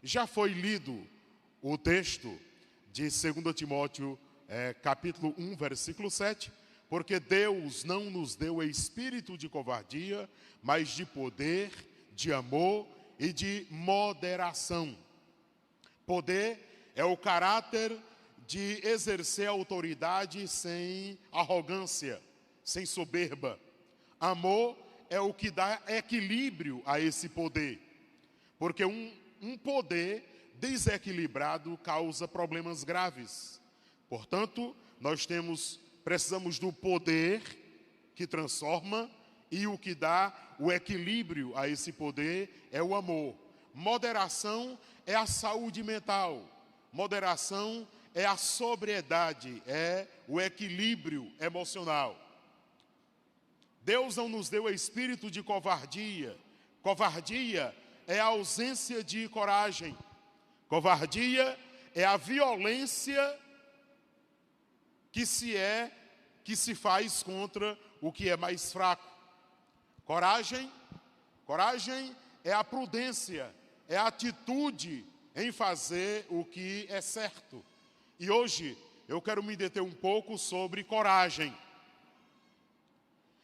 Já foi lido o texto de 2 Timóteo, capítulo 1, versículo 7, porque Deus não nos deu espírito de covardia, mas de poder, de amor e de moderação. Poder é o caráter de exercer autoridade sem arrogância, sem soberba. Amor é o que dá equilíbrio a esse poder, porque um poder desequilibrado causa problemas graves. Portanto, precisamos do poder que transforma, e o que dá o equilíbrio a esse poder é o amor. Moderação é a saúde mental. Moderação é a sobriedade, é o equilíbrio emocional. Deus não nos deu espírito de covardia. Covardia é a ausência de coragem. Covardia é a violência que se faz contra o que é mais fraco. Coragem é a prudência, é a atitude em fazer o que é certo. E hoje eu quero me deter um pouco sobre coragem.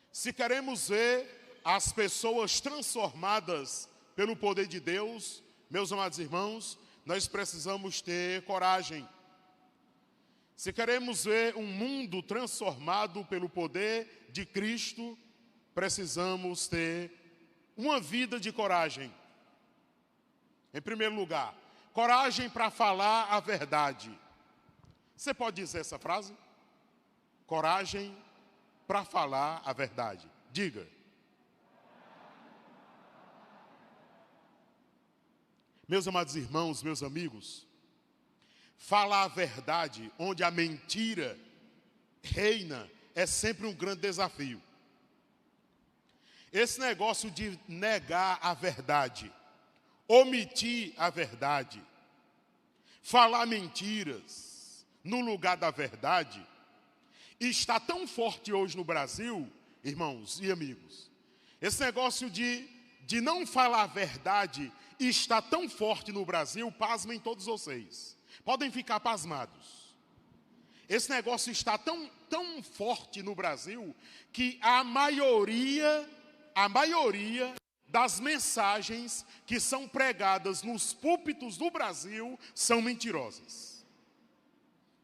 Se queremos ver as pessoas transformadas pelo poder de Deus, meus amados irmãos, nós precisamos ter coragem. Se queremos ver um mundo transformado pelo poder de Cristo, precisamos ter uma vida de coragem. Em primeiro lugar, coragem para falar a verdade. Você pode dizer essa frase? Coragem para falar a verdade. Diga. Meus amados irmãos, meus amigos, falar a verdade onde a mentira reina é sempre um grande desafio. Esse negócio de negar a verdade, omitir a verdade, falar mentiras no lugar da verdade, está tão forte hoje no Brasil, irmãos e amigos. Esse negócio de não falar a verdade está tão forte no Brasil, pasmem todos vocês. Podem ficar pasmados. Esse negócio está tão forte no Brasil que a maioria das mensagens que são pregadas nos púlpitos do Brasil são mentirosas.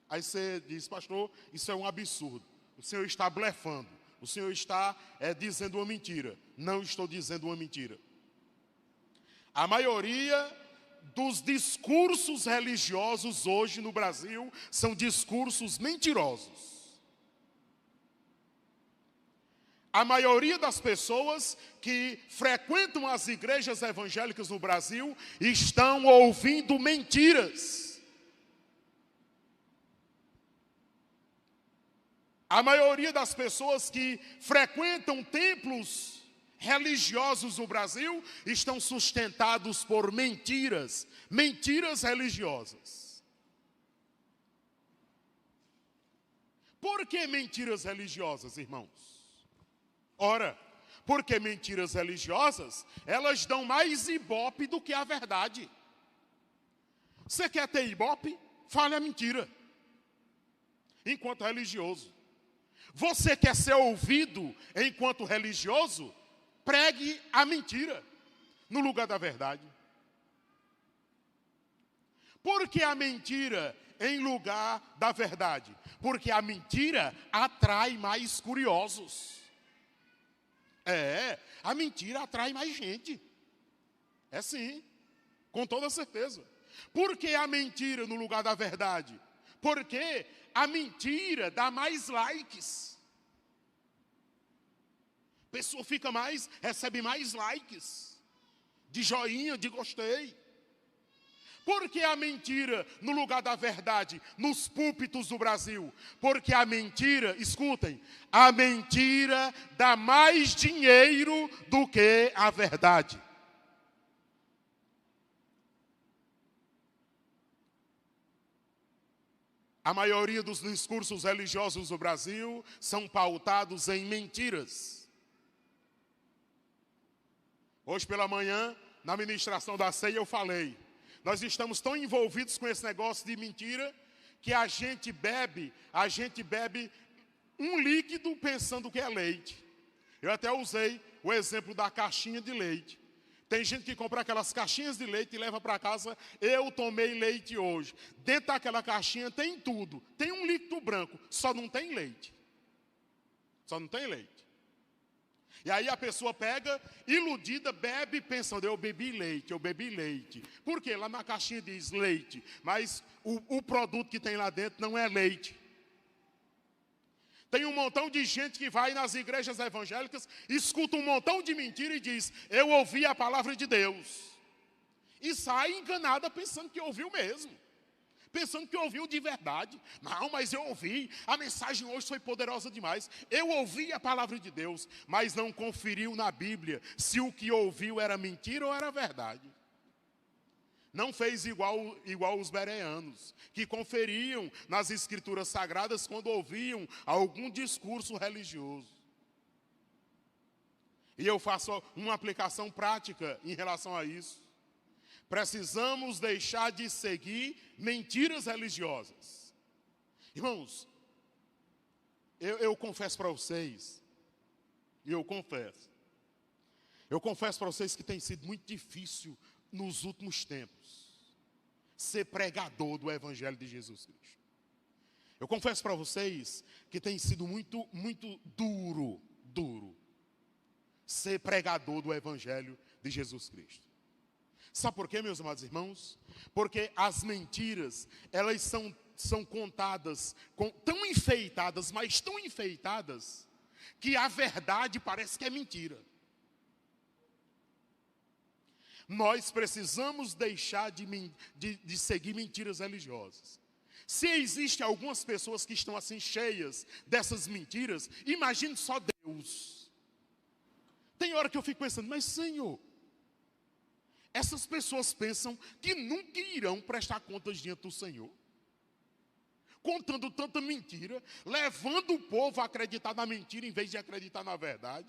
Aí você diz, pastor, isso é um absurdo. O senhor está blefando. O senhor está dizendo uma mentira. Não estou dizendo uma mentira. A maioria dos discursos religiosos hoje no Brasil são discursos mentirosos. A maioria das pessoas que frequentam as igrejas evangélicas no Brasil estão ouvindo mentiras. A maioria das pessoas que frequentam templos religiosos no Brasil estão sustentados por mentiras religiosas. Por que mentiras religiosas, irmãos? Ora, porque mentiras religiosas, elas dão mais ibope do que a verdade. Você quer ter ibope? Fale a mentira. Enquanto religioso. Você quer ser ouvido enquanto religioso? Pregue a mentira no lugar da verdade. Por que a mentira em lugar da verdade? Porque a mentira atrai mais curiosos. A mentira atrai mais gente. É sim, com toda certeza. Por que a mentira no lugar da verdade? Porque a mentira dá mais likes. A pessoa recebe mais likes, de joinha, de gostei. Por que a mentira no lugar da verdade, nos púlpitos do Brasil? Porque a mentira, escutem, a mentira dá mais dinheiro do que a verdade. A maioria dos discursos religiosos do Brasil são pautados em mentiras. Hoje pela manhã, na ministração da ceia, eu falei. Nós estamos tão envolvidos com esse negócio de mentira que a gente bebe um líquido pensando que é leite. Eu até usei o exemplo da caixinha de leite. Tem gente que compra aquelas caixinhas de leite e leva para casa. Eu tomei leite hoje. Dentro daquela caixinha tem tudo. Tem um líquido branco, só não tem leite. Só não tem leite. E aí a pessoa pega, iludida, bebe, pensando, eu bebi leite. Por quê? Lá na caixinha diz leite, mas o produto que tem lá dentro não é leite. Tem um montão de gente que vai nas igrejas evangélicas, escuta um montão de mentira e diz, eu ouvi a palavra de Deus. E sai enganada pensando que ouviu mesmo. Pensando que ouviu de verdade. Não, mas eu ouvi, a mensagem hoje foi poderosa demais. Eu ouvi a palavra de Deus, mas não conferiu na Bíblia se o que ouviu era mentira ou era verdade. Não fez igual os bereanos, que conferiam nas escrituras sagradas quando ouviam algum discurso religioso. E eu faço uma aplicação prática em relação a isso. Precisamos deixar de seguir mentiras religiosas. Irmãos, eu confesso para vocês, eu confesso para vocês que tem sido muito difícil nos últimos tempos ser pregador do Evangelho de Jesus Cristo. Eu confesso para vocês que tem sido muito duro ser pregador do Evangelho de Jesus Cristo. Sabe por quê, meus amados irmãos? Porque as mentiras, elas são contadas, tão enfeitadas, mas tão enfeitadas, que a verdade parece que é mentira. Nós precisamos deixar de seguir mentiras religiosas. Se existem algumas pessoas que estão assim cheias dessas mentiras, imagine só Deus. Tem hora que eu fico pensando, mas Senhor, essas pessoas pensam que nunca irão prestar contas diante do Senhor. Contando tanta mentira, levando o povo a acreditar na mentira em vez de acreditar na verdade.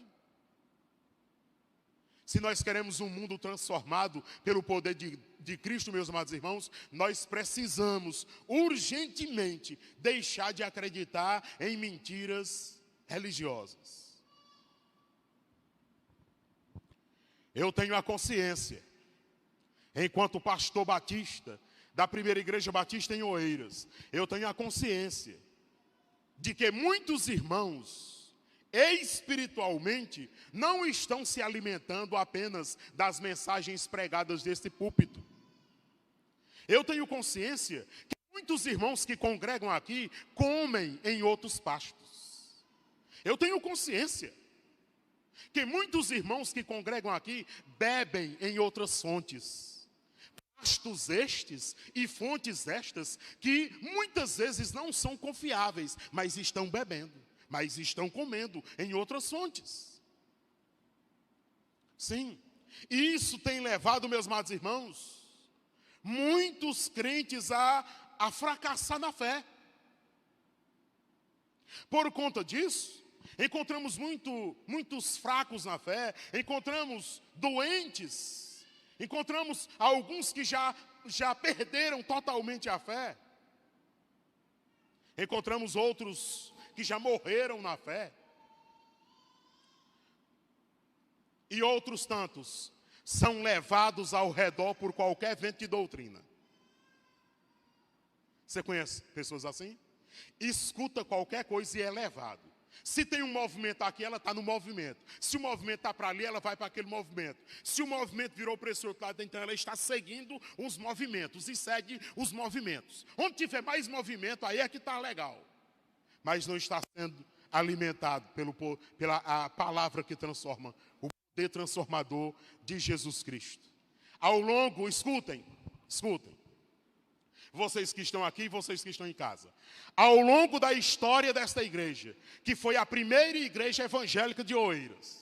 Se nós queremos um mundo transformado pelo poder de Cristo, meus amados irmãos, nós precisamos urgentemente deixar de acreditar em mentiras religiosas. Eu tenho a consciência, enquanto pastor batista, da primeira igreja batista em Oeiras, eu tenho a consciência de que muitos irmãos, espiritualmente, não estão se alimentando apenas das mensagens pregadas deste púlpito. Eu tenho consciência que muitos irmãos que congregam aqui comem em outros pastos. Eu tenho consciência que muitos irmãos que congregam aqui bebem em outras fontes. Pastos estes e fontes estas que muitas vezes não são confiáveis, mas estão bebendo. Mas estão comendo em outras fontes. Sim, e isso tem levado, meus amados irmãos, muitos crentes a fracassar na fé. Por conta disso, encontramos muitos fracos na fé, encontramos doentes, encontramos alguns que já perderam totalmente a fé, encontramos outros que já morreram na fé. E outros tantos são levados ao redor por qualquer vento de doutrina. Você conhece pessoas assim? Escuta qualquer coisa e é levado. Se tem um movimento aqui, ela está no movimento. Se o movimento está para ali, ela vai para aquele movimento. Se o movimento virou para esse outro lado, então ela está seguindo os movimentos e segue os movimentos. Onde tiver mais movimento, aí é que está legal. Mas não está sendo alimentado pela a palavra que transforma, o poder transformador de Jesus Cristo. Ao longo, escutem, vocês que estão aqui e vocês que estão em casa. Ao longo da história desta igreja, que foi a primeira igreja evangélica de Oeiras,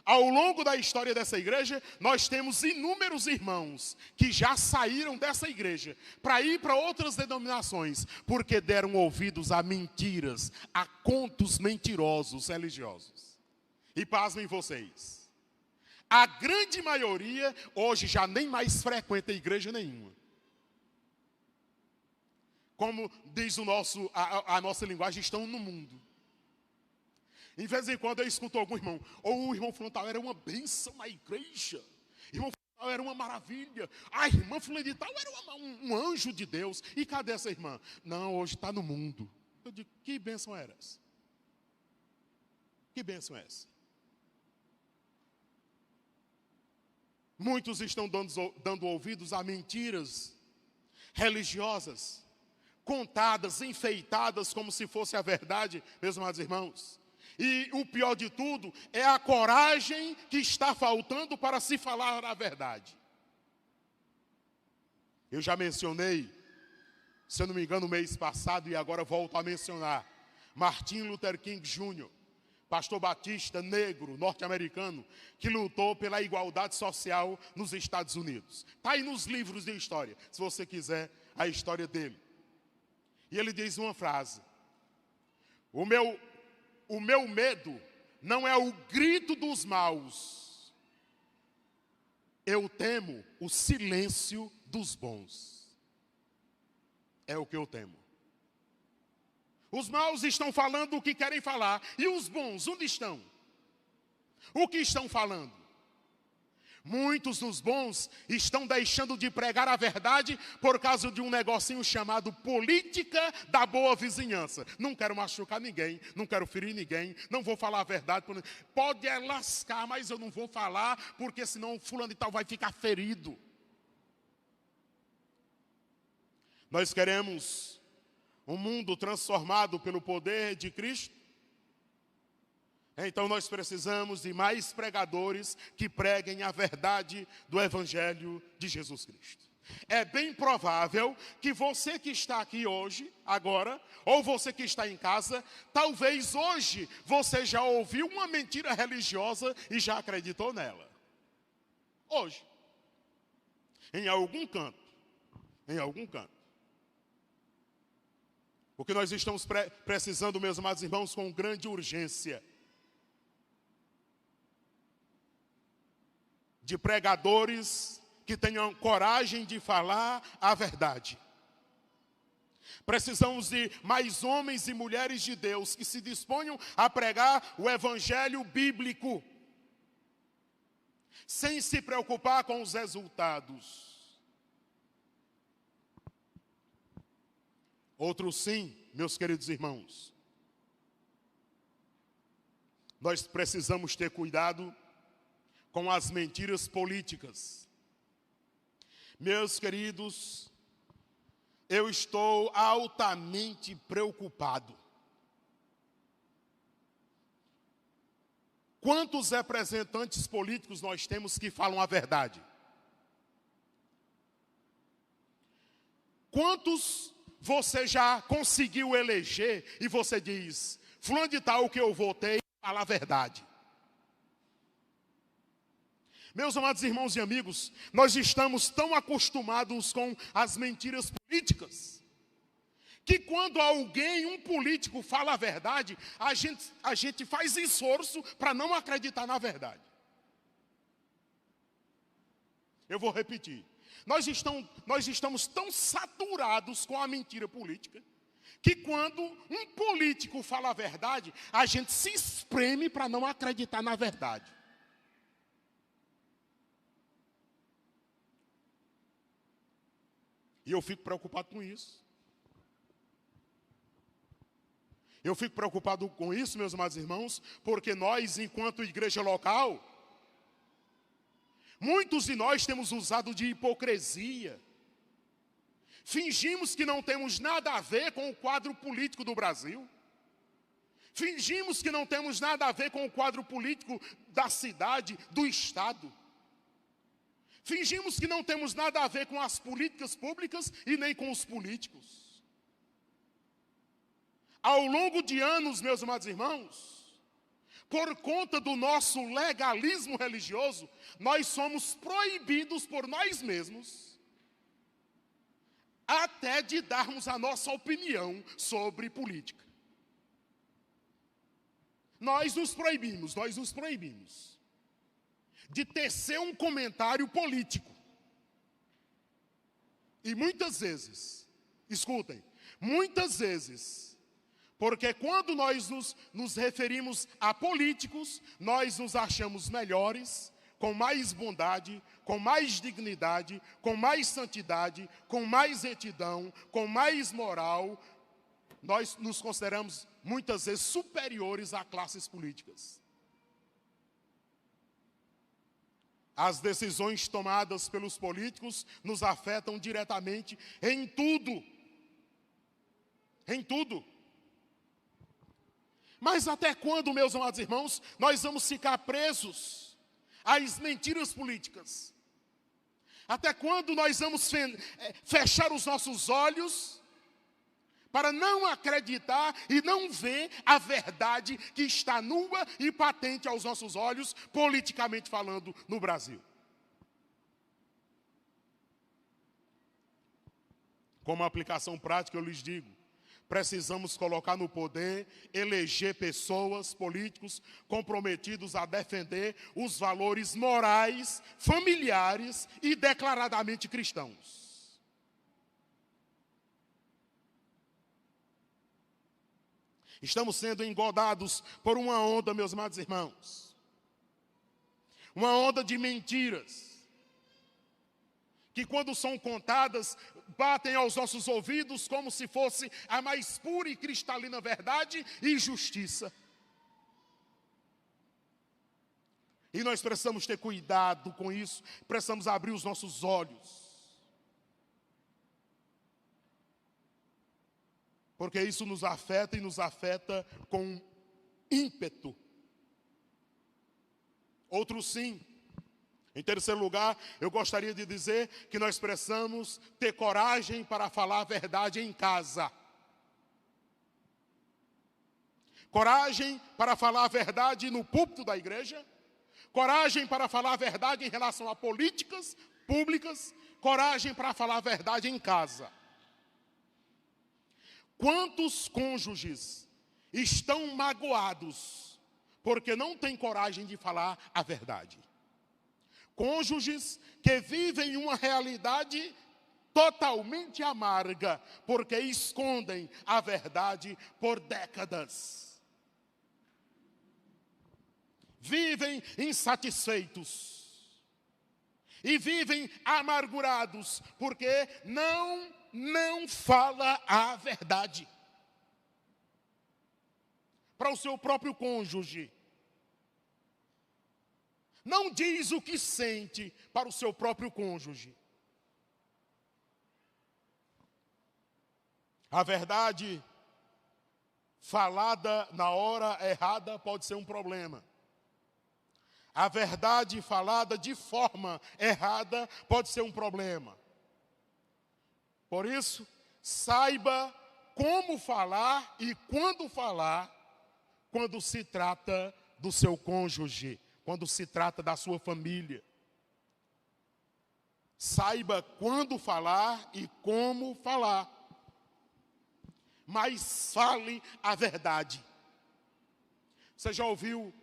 ao longo da história dessa igreja, nós temos inúmeros irmãos que já saíram dessa igreja para ir para outras denominações, porque deram ouvidos a mentiras, a contos mentirosos religiosos. E pasmem vocês, a grande maioria hoje já nem mais frequenta igreja nenhuma. como diz a nossa linguagem, estão no mundo. Em vez em quando eu escuto algum irmão, ou o irmão Frontal era uma bênção na igreja, irmão Frontal era uma maravilha, a irmã fulana de tal era um anjo de Deus, e cadê essa irmã? Não, hoje está no mundo. Eu digo, que bênção era essa? Que bênção é essa? Muitos estão dando ouvidos a mentiras religiosas, contadas, enfeitadas como se fosse a verdade, meus amados irmãos. E o pior de tudo é a coragem que está faltando para se falar a verdade. Eu já mencionei, se eu não me engano, no mês passado, e agora volto a mencionar, Martin Luther King Jr., pastor batista, negro, norte-americano, que lutou pela igualdade social nos Estados Unidos. Está aí nos livros de história, se você quiser a história dele. E ele diz uma frase: o meu medo não é o grito dos maus, eu temo o silêncio dos bons. É o que eu temo. Os maus estão falando o que querem falar. E os bons, onde estão? O que estão falando? Muitos dos bons estão deixando de pregar a verdade por causa de um negocinho chamado política da boa vizinhança. Não quero machucar ninguém, não quero ferir ninguém, não vou falar a verdade. Pode lascar, mas eu não vou falar, porque senão fulano de tal vai ficar ferido. Nós queremos um mundo transformado pelo poder de Cristo. Então nós precisamos de mais pregadores que preguem a verdade do Evangelho de Jesus Cristo. É bem provável que você que está aqui hoje, agora, ou você que está em casa, talvez hoje você já ouviu uma mentira religiosa e já acreditou nela. Hoje. Em algum canto. Em algum canto. O que nós estamos precisando, meus amados irmãos, com grande urgência, de pregadores que tenham coragem de falar a verdade. Precisamos de mais homens e mulheres de Deus que se disponham a pregar o evangelho bíblico, sem se preocupar com os resultados. Outro sim, meus queridos irmãos, nós precisamos ter cuidado com as mentiras políticas. Meus queridos, eu estou altamente preocupado. Quantos representantes políticos nós temos que falam a verdade? Quantos você já conseguiu eleger e você diz, fulano de tal que eu votei, fala a verdade? Meus amados irmãos e amigos, nós estamos tão acostumados com as mentiras políticas, que quando alguém, um político, fala a verdade, a gente faz esforço para não acreditar na verdade. Eu vou repetir. Nós estamos tão saturados com a mentira política, que quando um político fala a verdade, a gente se espreme para não acreditar na verdade. E eu fico preocupado com isso. Eu fico preocupado com isso, meus amados irmãos, porque nós, enquanto igreja local, muitos de nós temos usado de hipocrisia. Fingimos que não temos nada a ver com o quadro político do Brasil. Fingimos que não temos nada a ver com o quadro político da cidade, do estado. Fingimos que não temos nada a ver com as políticas públicas e nem com os políticos. Ao longo de anos, meus amados irmãos, por conta do nosso legalismo religioso, nós somos proibidos por nós mesmos até de darmos a nossa opinião sobre política. Nós nos proibimos de tecer um comentário político. E muitas vezes, escutem, Muitas vezes, porque quando nós nos referimos a políticos, nós nos achamos melhores, com mais bondade, com mais dignidade, com mais santidade, com mais retidão, com mais moral. Nós nos consideramos muitas vezes superiores a classes políticas. As decisões tomadas pelos políticos nos afetam diretamente em tudo. Em tudo. Mas até quando, meus amados irmãos, nós vamos ficar presos às mentiras políticas? Até quando nós vamos fechar os nossos olhos para não acreditar e não ver a verdade que está nua e patente aos nossos olhos, politicamente falando, no Brasil? Como aplicação prática, eu lhes digo, precisamos colocar no poder, eleger pessoas, políticos, comprometidos a defender os valores morais, familiares e declaradamente cristãos. Estamos sendo engodados por uma onda, meus amados irmãos. Uma onda de mentiras, que quando são contadas, batem aos nossos ouvidos como se fosse a mais pura e cristalina verdade e justiça. E nós precisamos ter cuidado com isso, precisamos abrir os nossos olhos. Porque isso nos afeta e nos afeta com ímpeto. Outro sim. Em terceiro lugar, eu gostaria de dizer que nós precisamos ter coragem para falar a verdade em casa. Coragem para falar a verdade no púlpito da igreja. Coragem para falar a verdade em relação a políticas públicas. Coragem para falar a verdade em casa. Quantos cônjuges estão magoados porque não têm coragem de falar a verdade? Cônjuges que vivem uma realidade totalmente amarga porque escondem a verdade por décadas. Vivem insatisfeitos e vivem amargurados porque não fala a verdade para o seu próprio cônjuge. Não diz o que sente para o seu próprio cônjuge. A verdade falada na hora errada pode ser um problema. A verdade falada de forma errada pode ser um problema. Por isso, saiba como falar e quando falar, quando se trata do seu cônjuge, quando se trata da sua família. Saiba quando falar e como falar. Mas fale a verdade. Você já ouviu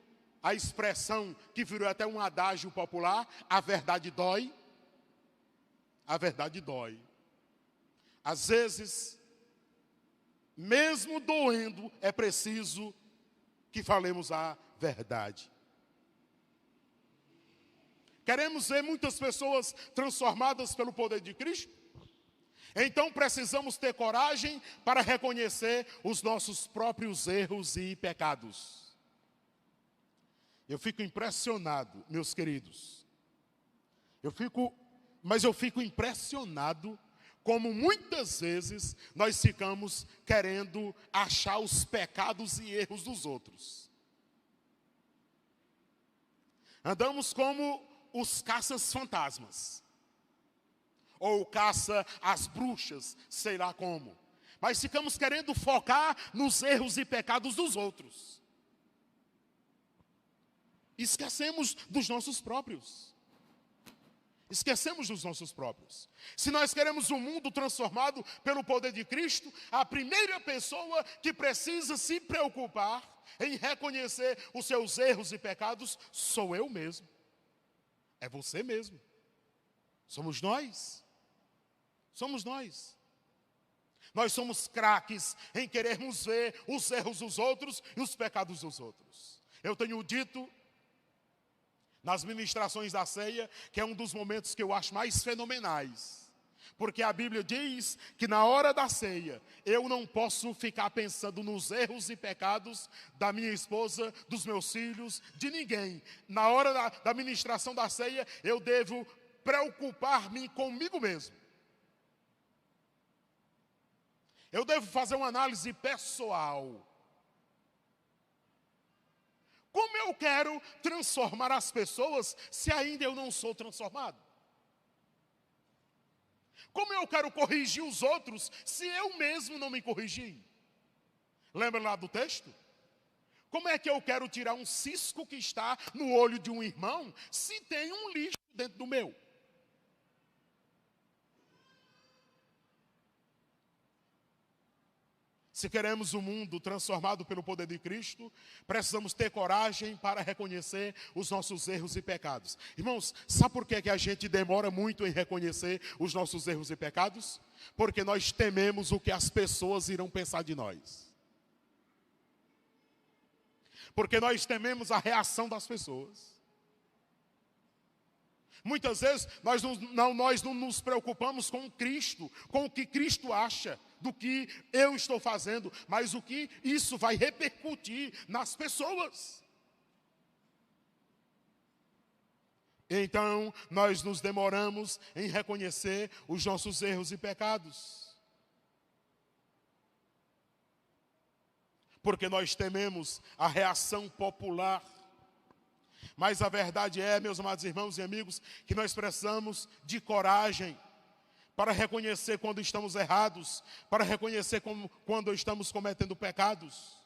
a expressão que virou até um adágio popular? A verdade dói. A verdade dói. Às vezes, mesmo doendo, é preciso que falemos a verdade. Queremos ver muitas pessoas transformadas pelo poder de Cristo? Então precisamos ter coragem para reconhecer os nossos próprios erros e pecados. Eu fico impressionado, meus queridos. Eu fico impressionado como muitas vezes nós ficamos querendo achar os pecados e erros dos outros. Andamos como os caças fantasmas. Ou caça as bruxas, sei lá como. Mas ficamos querendo focar nos erros e pecados dos outros. Esquecemos dos nossos próprios. Esquecemos dos nossos próprios. Se nós queremos um mundo transformado pelo poder de Cristo, a primeira pessoa que precisa se preocupar em reconhecer os seus erros e pecados sou eu mesmo. É você mesmo. Somos nós. Somos nós. Nós somos craques em querermos ver os erros dos outros e os pecados dos outros. Eu tenho dito nas ministrações da ceia que é um dos momentos que eu acho mais fenomenais. Porque a Bíblia diz que na hora da ceia, eu não posso ficar pensando nos erros e pecados da minha esposa, dos meus filhos, de ninguém. Na hora da ministração da ceia, eu devo preocupar-me comigo mesmo. Eu devo fazer uma análise pessoal. Como eu quero transformar as pessoas se ainda eu não sou transformado? Como eu quero corrigir os outros se eu mesmo não me corrigi? Lembra lá do texto? Como é que eu quero tirar um cisco que está no olho de um irmão se tem um lixo dentro do meu? Se queremos um mundo transformado pelo poder de Cristo, precisamos ter coragem para reconhecer os nossos erros e pecados. Irmãos, sabe por que a gente demora muito em reconhecer os nossos erros e pecados? Porque nós tememos o que as pessoas irão pensar de nós. Porque nós tememos a reação das pessoas. Muitas vezes nós não nos preocupamos com Cristo, com o que Cristo acha do que eu estou fazendo, mas o que isso vai repercutir nas pessoas. Então, nós nos demoramos em reconhecer os nossos erros e pecados. Porque nós tememos a reação popular. Mas a verdade é, meus amados irmãos e amigos, que nós precisamos de coragem para reconhecer quando estamos errados, para reconhecer quando estamos cometendo pecados.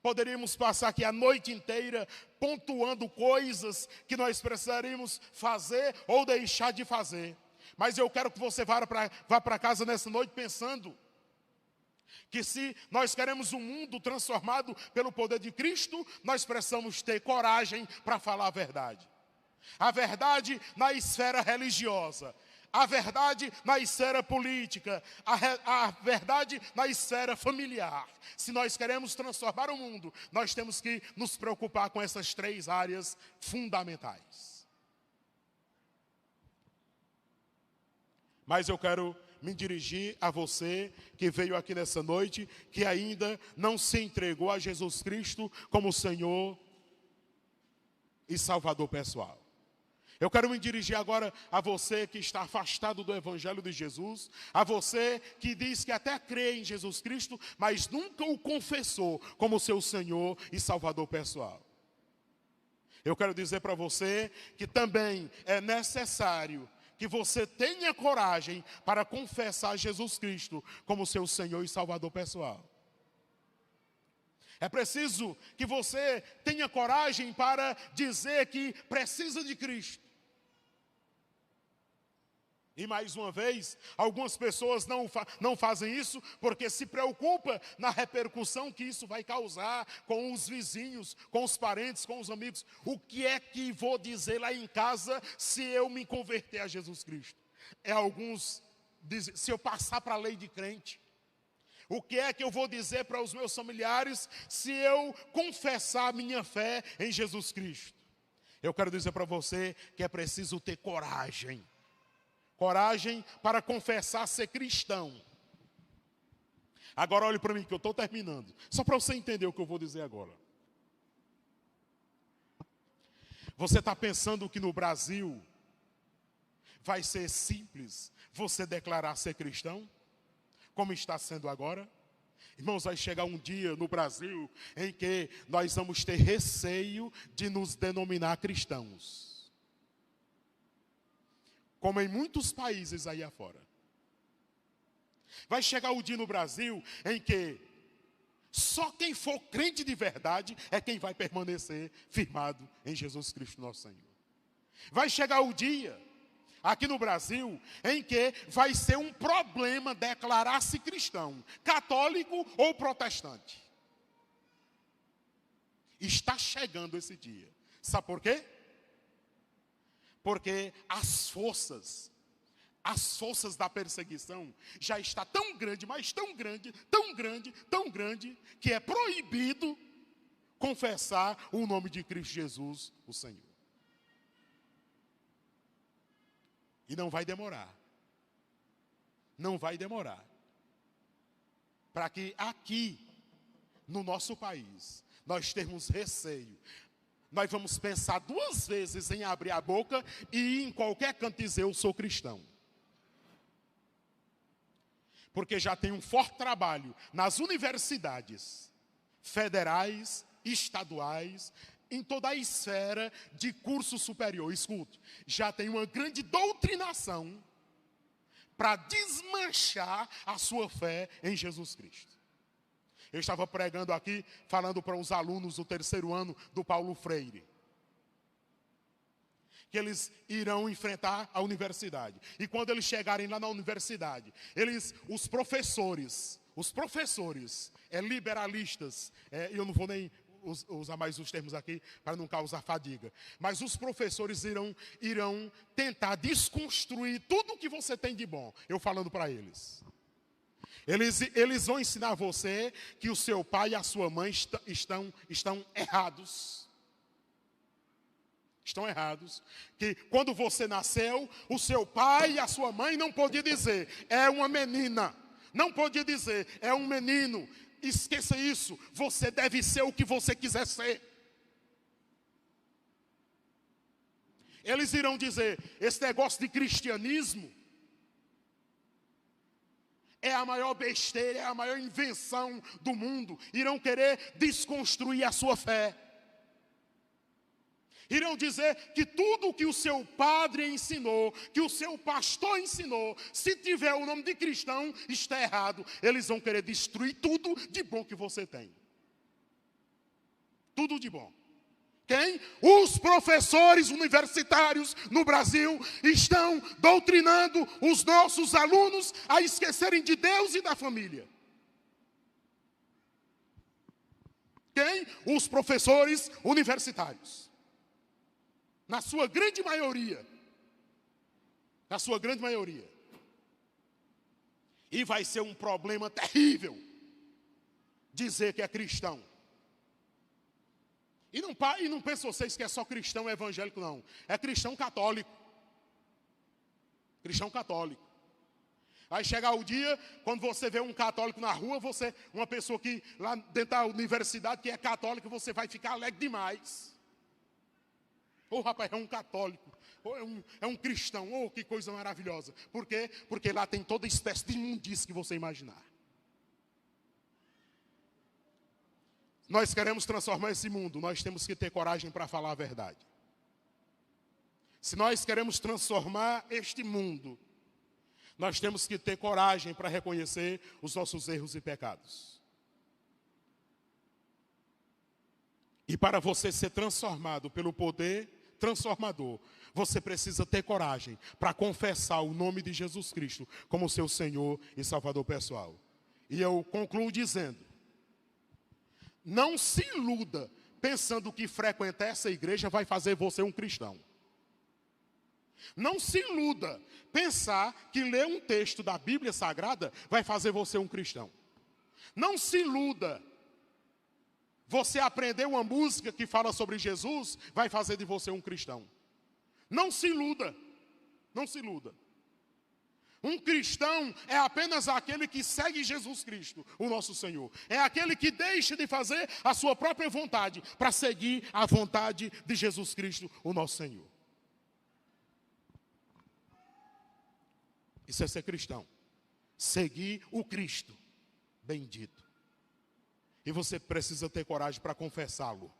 Poderíamos passar aqui a noite inteira pontuando coisas que nós precisaríamos fazer ou deixar de fazer. Mas eu quero que você vá para casa nessa noite pensando que se nós queremos um mundo transformado pelo poder de Cristo, nós precisamos ter coragem para falar a verdade. A verdade na esfera religiosa, a verdade na esfera política, a verdade na esfera familiar. Se nós queremos transformar o mundo, nós temos que nos preocupar com essas três áreas fundamentais. Mas eu quero me dirigir a você que veio aqui nessa noite, que ainda não se entregou a Jesus Cristo como Senhor e Salvador pessoal. Eu quero me dirigir agora a você que está afastado do Evangelho de Jesus, a você que diz que até crê em Jesus Cristo, mas nunca o confessou como seu Senhor e Salvador pessoal. Eu quero dizer para você que também é necessário que você tenha coragem para confessar Jesus Cristo como seu Senhor e Salvador pessoal. É preciso que você tenha coragem para dizer que precisa de Cristo. E mais uma vez, algumas pessoas não fazem isso porque se preocupam na repercussão que isso vai causar com os vizinhos, com os parentes, com os amigos. O que é que vou dizer lá em casa se eu me converter a Jesus Cristo? Alguns dizem, se eu passar para a lei de crente. O que é que eu vou dizer para os meus familiares se eu confessar a minha fé em Jesus Cristo? Eu quero dizer para você que é preciso ter coragem. Coragem para confessar ser cristão. Agora olhe para mim que eu estou terminando. Só para você entender o que eu vou dizer agora. Você está pensando que no Brasil vai ser simples você declarar ser cristão? Como está sendo agora? Irmãos, vai chegar um dia no Brasil em que nós vamos ter receio de nos denominar cristãos. Como em muitos países aí afora. Vai chegar o dia no Brasil em que só quem for crente de verdade é quem vai permanecer firmado em Jesus Cristo nosso Senhor. Vai chegar o dia aqui no Brasil em que vai ser um problema declarar-se cristão, católico ou protestante. Está chegando esse dia. Sabe por quê? Porque as forças as forças da perseguição já está tão grande, mas tão grande, tão grande, tão grande, que é proibido confessar o nome de Cristo Jesus, o Senhor. E não vai demorar. Não vai demorar. Para que aqui, no nosso país, nós termos receio. Nós vamos pensar 2 vezes em abrir a boca e em qualquer canto dizer eu sou cristão. Porque já tem um forte trabalho nas universidades federais, estaduais, em toda a esfera de curso superior. Escute, já tem uma grande doutrinação para desmanchar a sua fé em Jesus Cristo. Eu estava pregando aqui, falando para os alunos do 3º ano do Paulo Freire, que eles irão enfrentar a universidade. E quando eles chegarem lá na universidade, os professores liberalistas, eu não vou nem usar mais os termos aqui para não causar fadiga, mas os professores irão tentar desconstruir tudo o que você tem de bom. Eu falando para eles. Eles vão ensinar você que o seu pai e a sua mãe estão errados. Estão errados. Que quando você nasceu, o seu pai e a sua mãe não podiam dizer, é uma menina. Não podia dizer, é um menino. Esqueça isso. Você deve ser o que você quiser ser. Eles irão dizer, esse negócio de cristianismo é a maior besteira, é a maior invenção do mundo. Irão querer desconstruir a sua fé. Irão dizer que tudo que o seu padre ensinou, que o seu pastor ensinou, se tiver o nome de cristão, está errado. Eles vão querer destruir tudo de bom que você tem. Tudo de bom. Quem? Os professores universitários no Brasil estão doutrinando os nossos alunos a esquecerem de Deus e da família. Quem? Os professores universitários. Na sua grande maioria. Na sua grande maioria. E vai ser um problema terrível dizer que é cristão. E não pensem vocês que é só cristão evangélico, não. É cristão católico. Cristão católico. Vai chegar o dia, quando você vê um católico na rua, uma pessoa que lá dentro da universidade que é católica, você vai ficar alegre demais. Rapaz, é um católico, é um cristão, que coisa maravilhosa. Por quê? Porque lá tem toda espécie de imundície que você imaginar. Nós queremos transformar esse mundo, nós temos que ter coragem para falar a verdade. Se nós queremos transformar este mundo, nós temos que ter coragem para reconhecer os nossos erros e pecados. E para você ser transformado pelo poder transformador, você precisa ter coragem para confessar o nome de Jesus Cristo como seu Senhor e Salvador pessoal. E eu concluo dizendo, não se iluda pensando que frequentar essa igreja vai fazer você um cristão. Não se iluda pensar que ler um texto da Bíblia Sagrada vai fazer você um cristão. Não se iluda. Você aprender uma música que fala sobre Jesus vai fazer de você um cristão. Não se iluda. Não se iluda. Um cristão é apenas aquele que segue Jesus Cristo, o nosso Senhor. É aquele que deixa de fazer a sua própria vontade para seguir a vontade de Jesus Cristo, o nosso Senhor. Isso é ser cristão. Seguir o Cristo bendito. E você precisa ter coragem para confessá-lo.